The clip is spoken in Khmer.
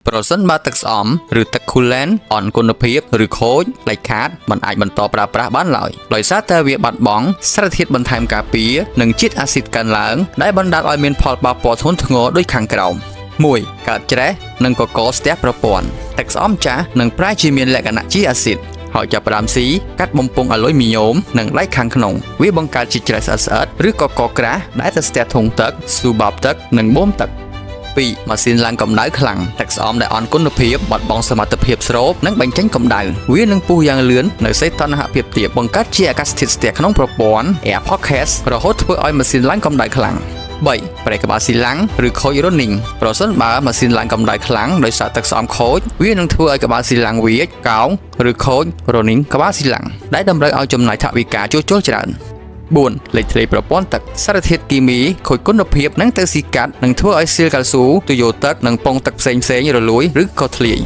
ប្រសិនបើទឹកស្អំឬទឹក coolant អន់គុណភាពឬខូចលេចខាតមិនអាចបន្តប្រើប្រាស់បានឡើយដោយសារតែវាបាត់បង់សារធាតុបន្ថែមការពារនិងជាតិអាស៊ីតកើនឡើងដែលបណ្ដាលឲ្យមានផលប៉ះពាល់ធ្ងន់ធ្ងរដូចខាងក្រោម 1. កើតច្រេះនិងកកស្ទះប្រព័ន្ធទឹកស្អំចាស់នឹងប្រែជាមានលក្ខណៈជាអាស៊ីតហើយចាប់ផ្ដើមស៊ីកាត់បំពង់អាលុយមីញ៉ូមនិងដែកខាងក្នុងវាបង្កើតជាច្រេះស្អិតៗឬកកក្រាស់ដែលទៅស្ទះធុងទឹកស៊ូបាបទឹកនិងបូមទឹក 2. ម៉ាស៊ីនឡើងកម្ដៅខ្លាំងទឹកស្អំដែលអន់គុណភាពបាត់បង់សមត្ថភាពស្រូបនិងបញ្ចេញកម្ដៅវានឹងពុះយ៉ាងលឿននៅសីតុណ្ហភាពទាបបង្កើតជាអាកាសធាតុស្ទះក្នុងប្រព័ន្ធ air pocket រហូតធ្វើឲ្យម៉ាស៊ីនឡើងកម្ដៅខ្លាំង 3. ប្រេកក្បាលស៊ីឡាំងឬខូចរ៉ូនីងប្រសិនបើម៉ាស៊ីនឡើងកម្ដៅខ្លាំងដោយសារទឹកស្អំខូចវានឹងធ្វើឲ្យក្បាលស៊ីឡាំងវាចកោងឬខូចរ៉ូនីងក្បាលស៊ីឡាំងដែលតម្រូវឲ្យចំណាយថវិកាជួសជុលច្រើន 4. លេខធ្លាយប្រព័ន្ធទឹកសារធាតុគីមីខូចគុណភាពនិងទៅស៊ីកាត់នឹងធ្វើឲ្យស៊ីលកាល់ស៊ូទុយោទឹកនិងពងទឹកផ្សេងៗរលួយឬក៏ធ្លាយ